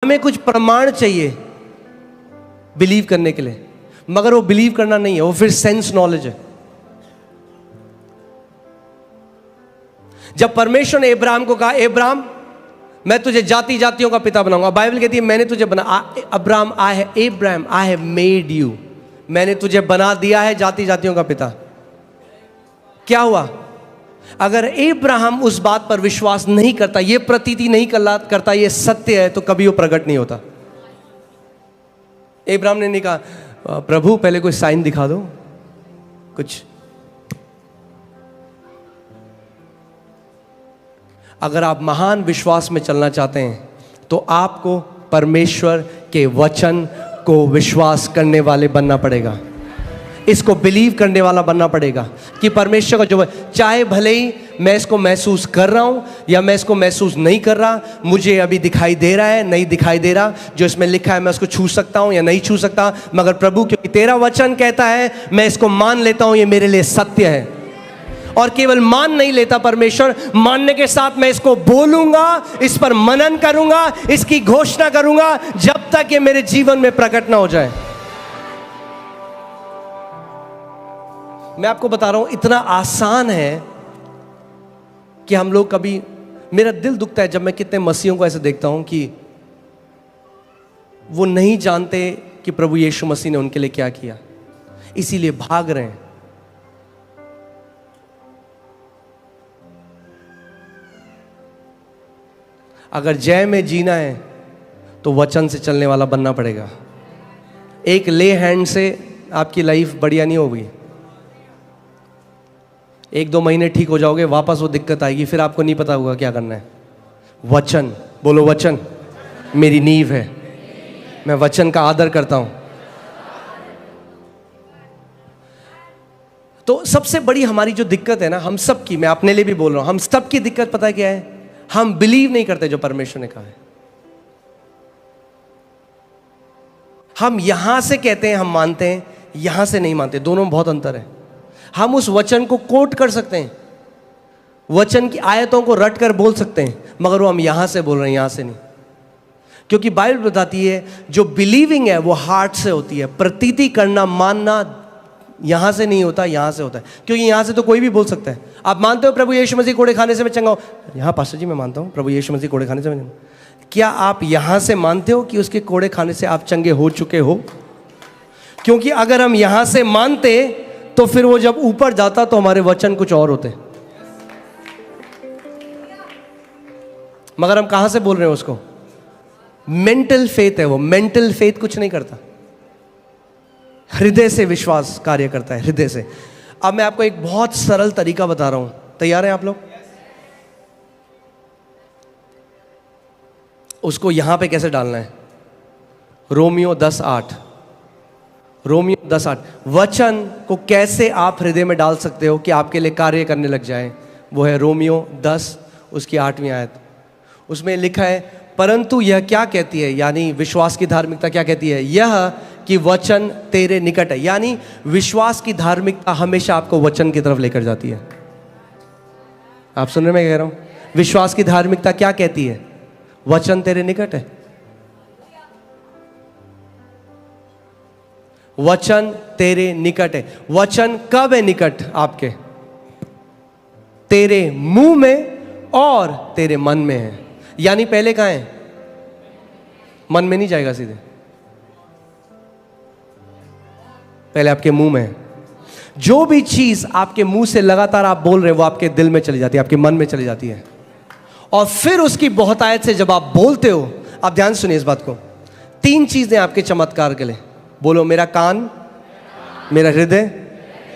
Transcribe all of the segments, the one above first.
हमें कुछ प्रमाण चाहिए बिलीव करने के लिए, मगर वो बिलीव करना नहीं है, वो फिर सेंस नॉलेज है। जब परमेश्वर ने अब्राहम को कहा, अब्राहम मैं तुझे जाति जातियों का पिता बनाऊंगा, बाइबल कहती है मैंने तुझे बना, Abraham I have made you, मैंने तुझे बना दिया है जाति जातियों का पिता। क्या हुआ? अगर अब्राहम उस बात पर विश्वास नहीं करता, ये प्रतीति नहीं करता ये सत्य है, तो कभी वो प्रकट नहीं होता। अब्राहम ने नहीं कहा प्रभु पहले कोई साइन दिखा दो कुछ। अगर आप महान विश्वास में चलना चाहते हैं तो आपको परमेश्वर के वचन को विश्वास करने वाले बनना पड़ेगा, इसको बिलीव करने वाला बनना पड़ेगा कि परमेश्वर का जो, चाहे भले ही मैं इसको महसूस कर रहा हूं या मैं इसको महसूस नहीं कर रहा, मुझे अभी दिखाई दे रहा है नहीं दिखाई दे रहा, जो इसमें लिखा है मैं उसको छू सकता हूं या नहीं छू सकता, मगर प्रभु क्योंकि तेरा वचन कहता है मैं इसको मान लेता हूं, ये मेरे लिए सत्य है। और केवल मान नहीं लेता परमेश्वर, मानने के साथ मैं इसको बोलूंगा, इस पर मनन करूंगा, इसकी घोषणा करूंगा जब तक ये मेरे जीवन में प्रकट ना हो जाए। मैं आपको बता रहा हूं इतना आसान है कि हम लोग कभी, मेरा दिल दुखता है जब मैं कितने मसीहों को ऐसे देखता हूं कि वो नहीं जानते कि प्रभु यीशु मसीह ने उनके लिए क्या किया, इसीलिए भाग रहे हैं। अगर जय में जीना है तो वचन से चलने वाला बनना पड़ेगा। एक ले हैंड से आपकी लाइफ बढ़िया नहीं होगी, 1-2 महीने ठीक हो जाओगे, वापस वो दिक्कत आएगी, फिर आपको नहीं पता होगा क्या करना है। वचन बोलो, वचन मेरी नींव है, मैं वचन का आदर करता हूं। तो सबसे बड़ी हमारी जो दिक्कत है ना, हम सब की, मैं अपने लिए भी बोल रहा हूं, हम सब की दिक्कत पता है क्या है? हम बिलीव नहीं करते जो परमेश्वर ने कहा है। हम यहां से कहते हैं हम मानते हैं, यहां से नहीं मानते, दोनों में बहुत अंतर है। हम उस वचन को कोट कर सकते हैं, वचन की आयतों को रट कर बोल सकते हैं, मगर वो हम यहां से बोल रहे हैं, यहां से नहीं। क्योंकि बाइबल बताती है जो बिलीविंग है वो हार्ट से होती है, प्रतीति करना, मानना यहां से नहीं होता, यहां से होता है। क्योंकि यहां से तो कोई भी बोल सकता है। आप मानते हो प्रभु यीशु मसीह कोड़े खाने से मैं चंगा हूं? यहां पास्टर जी मैं मानता हूं प्रभु यीशु मसीह कोड़े खाने से मैं, क्या आप यहां से मानते हो कि उसके कोड़े खाने से आप चंगे हो चुके हो? क्योंकि अगर हम यहां से मानते तो फिर वो जब ऊपर जाता तो हमारे वचन कुछ और होते, मगर हम कहां से बोल रहे हैं उसको? मेंटल फेथ है वो, मेंटल फेथ कुछ नहीं करता, हृदय से विश्वास कार्य करता है, हृदय से। अब मैं आपको एक बहुत सरल तरीका बता रहा हूं, तैयार हैं आप लोग? उसको यहां पे कैसे डालना है? रोमियो 10:8, रोमियो 10:8, वचन को कैसे आप हृदय में डाल सकते हो कि आपके लिए कार्य करने लग जाए, वो है रोमियो 10 उसकी 8वीं आयत। उसमें लिखा है परंतु यह क्या कहती है, यानी विश्वास की धार्मिकता क्या कहती है? यह कि वचन तेरे निकट है। यानी विश्वास की धार्मिकता हमेशा आपको वचन की तरफ लेकर जाती है। आप सुन रहे, मैं कह रहा हूं विश्वास की धार्मिकता क्या कहती है? वचन तेरे निकट है। वचन तेरे निकट है। वचन कब है निकट आपके? तेरे मुंह में और तेरे मन में है। यानी पहले कहां है? मन में नहीं जाएगा सीधे, पहले आपके मुंह में है। जो भी चीज आपके मुंह से लगातार आप बोल रहे हैं वो आपके दिल में चली जाती है, आपके मन में चली जाती है, और फिर उसकी बहुतायत से जब आप बोलते हो, आप ध्यान सुनिए इस बात को, 3 चीजें आपके चमत्कार के लिए। बोलो, मेरा कान, मेरा हृदय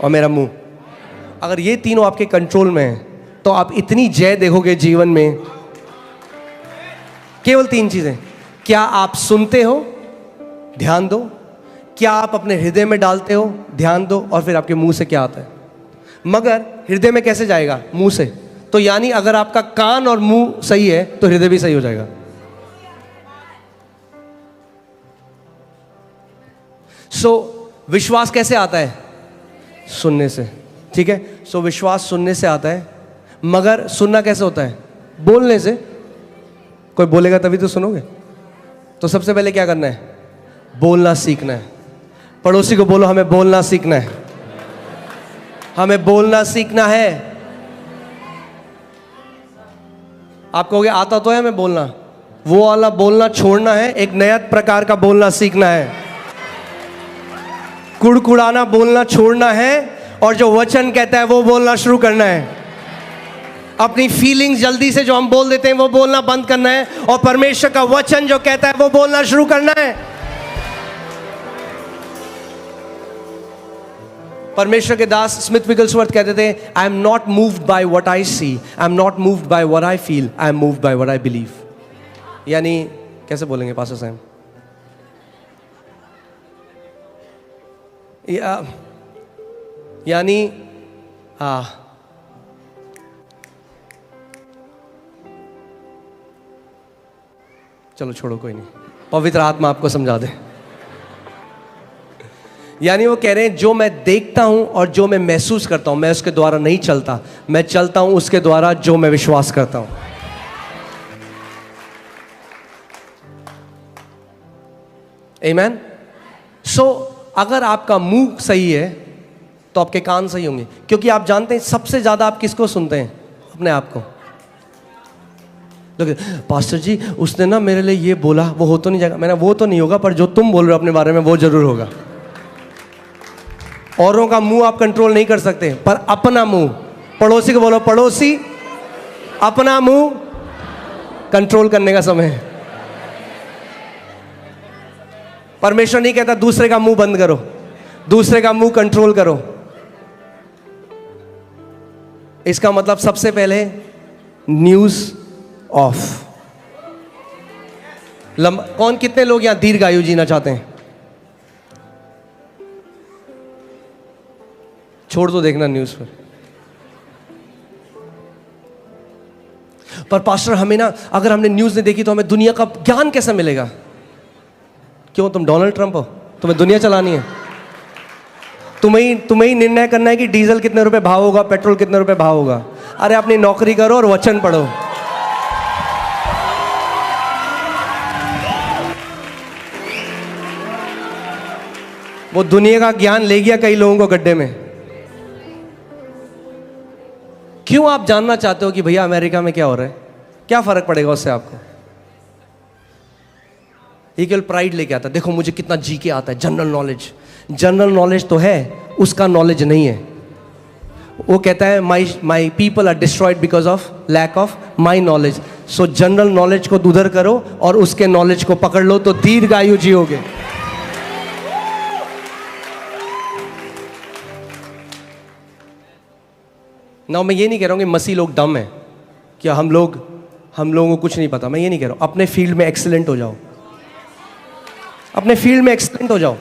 और मेरा मुंह। अगर ये तीनों आपके कंट्रोल में है तो आप इतनी जय देखोगे जीवन में। केवल 3 चीजें। क्या आप सुनते हो? ध्यान दो। क्या आप अपने हृदय में डालते हो? ध्यान दो। और फिर आपके मुंह से क्या आता है? मगर हृदय में कैसे जाएगा? मुंह से। तो यानी अगर आपका कान और मुंह सही है तो हृदय भी सही हो जाएगा। विश्वास कैसे आता है? सुनने से। ठीक है, विश्वास सुनने से आता है, मगर सुनना कैसे होता है? बोलने से। कोई बोलेगा तभी तो सुनोगे, तो सबसे पहले क्या करना है? बोलना सीखना है। पड़ोसी को बोलो, हमें बोलना सीखना है, हमें बोलना सीखना है। आप कहोगे आता तो है हमें बोलना, वो वाला बोलना छोड़ना है, एक नया प्रकार का बोलना सीखना है। कुड़कुड़ाना बोलना छोड़ना है और जो वचन कहता है वो बोलना शुरू करना है। अपनी फीलिंग्स जल्दी से जो हम बोल देते हैं वो बोलना बंद करना है और परमेश्वर का वचन जो कहता है वो बोलना शुरू करना है। परमेश्वर के दास स्मिथ विगलस्वर्थ कहते थे, I am not moved by what I see, I am not moved by what I feel, I am moved by what I believe. यानी कैसे बोलेंगे पास्टर साहब? यानी चलो छोड़ो, कोई नहीं, पवित्र आत्मा आपको समझा दे। यानी वो कह रहे हैं जो मैं देखता हूं और जो मैं महसूस करता हूं, मैं उसके द्वारा नहीं चलता, मैं चलता हूं उसके द्वारा जो मैं विश्वास करता हूं। आमीन। सो अगर आपका मुंह सही है तो आपके कान सही होंगे, क्योंकि आप जानते हैं सबसे ज्यादा आप किसको सुनते हैं? अपने आप को। पास्टर जी उसने ना मेरे लिए ये बोला, वो हो तो नहीं जाएगा। मैंने वो तो नहीं होगा, पर जो तुम बोल रहे हो अपने बारे में वो जरूर होगा। औरों का मुंह आप कंट्रोल नहीं कर सकते, पर अपना मुंह, पड़ोसी को बोलो, पड़ोसी अपना मुंह कंट्रोल करने का समय है। परमेश्वर नहीं कहता दूसरे का मुंह बंद करो, दूसरे का मुंह कंट्रोल करो। इसका मतलब सबसे पहले न्यूज ऑफ। कौन, कितने लोग यहां दीर्घायु जीना चाहते हैं? छोड़ दो देखना न्यूज पर पास्टर हमें ना, अगर हमने न्यूज नहीं देखी तो हमें दुनिया का ज्ञान कैसे मिलेगा? क्यों, तुम डोनाल्ड ट्रंप हो? तुम्हें दुनिया चलानी है? तुम्हें ही निर्णय करना है कि डीजल कितने रुपए भाव होगा, पेट्रोल कितने रुपए भाव होगा। अरे अपनी नौकरी करो और वचन पढ़ो। वो दुनिया का ज्ञान ले गया कई लोगों को गड्ढे में। क्यों आप जानना चाहते हो कि भैया अमेरिका में क्या हो रहा है? क्या फर्क पड़ेगा उससे आपको? ये केवल प्राइड लेके आता, देखो मुझे कितना जी के आता है। जनरल नॉलेज, जनरल नॉलेज तो है, उसका नॉलेज नहीं है। वो कहता है my people are destroyed because of lack of my knowledge. So general knowledge को उधर करो और उसके नॉलेज को पकड़ लो तो दीर्घायु जियोगे। ना मैं ये नहीं कह रहा हूँ कि मसीह लोग डम है, कि हम लोगों को कुछ नहीं पता। मैं ये नहीं कह रहा हूँ। अपने फील्ड में एक्सीलेंट हो जाओ, अपने फील्ड में एक्सीलेंट हो जाओ।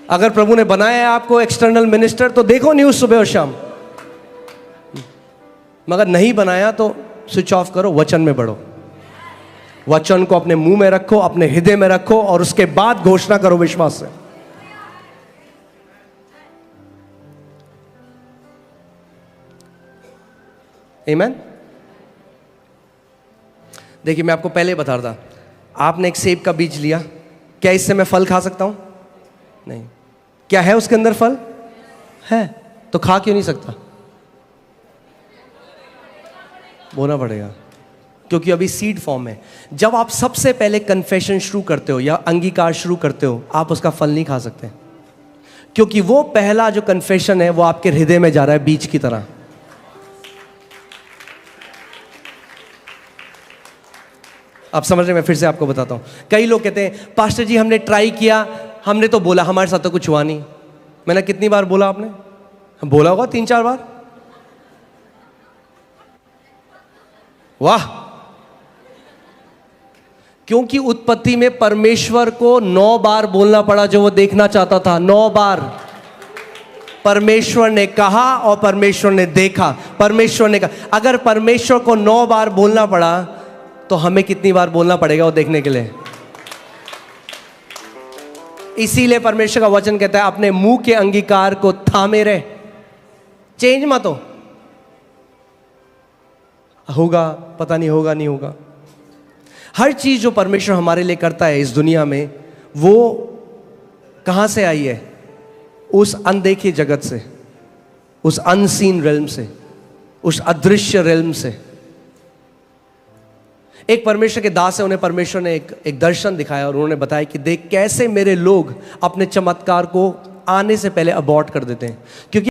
अगर प्रभु ने बनाया है आपको एक्सटर्नल मिनिस्टर तो देखो न्यूज सुबह और शाम, मगर नहीं बनाया तो स्विच ऑफ करो, वचन में बढ़ो। वचन को अपने मुंह में रखो, अपने हृदय में रखो और उसके बाद घोषणा करो विश्वास से। आमीन। देखिए मैं आपको पहले बता रहा था, आपने एक सेब का बीज लिया, क्या इससे मैं फल खा सकता हूं? नहीं। क्या है उसके अंदर? फल है, तो खा क्यों नहीं सकता? बोलना पड़ेगा, क्योंकि अभी सीड फॉर्म है। जब आप सबसे पहले कन्फेशन शुरू करते हो या अंगीकार शुरू करते हो, आप उसका फल नहीं खा सकते, क्योंकि वो पहला जो कन्फेशन है वो आपके हृदय में जा रहा है बीज की तरह। आप समझ रहे? मैं फिर से आपको बताता हूं। कई लोग कहते हैं पास्टर जी हमने ट्राई किया, हमने तो बोला, हमारे साथ तो कुछ हुआ नहीं। मैंने कितनी बार बोला? आपने बोला होगा 3-4 बार। वाह! क्योंकि उत्पत्ति में परमेश्वर को 9 बार बोलना पड़ा जो वो देखना चाहता था। 9 बार परमेश्वर ने कहा और परमेश्वर ने देखा। परमेश्वर ने कहा, अगर परमेश्वर को 9 बार बोलना पड़ा तो हमें कितनी बार बोलना पड़ेगा वो देखने के लिए? इसीलिए परमेश्वर का वचन कहता है अपने मुंह के अंगीकार को थामे रहे, चेंज मत हो। होगा, पता नहीं होगा, नहीं होगा। हर चीज जो परमेश्वर हमारे लिए करता है इस दुनिया में, वो कहां से आई है? उस अनदेखी जगत से, उस अनसीन रेल्म से, उस अदृश्य रेल्म से। एक परमेश्वर के दास है, उन्हें परमेश्वर ने एक दर्शन दिखाया और उन्होंने बताया कि देख कैसे मेरे लोग अपने चमत्कार को आने से पहले अबॉर्ट कर देते हैं, क्योंकि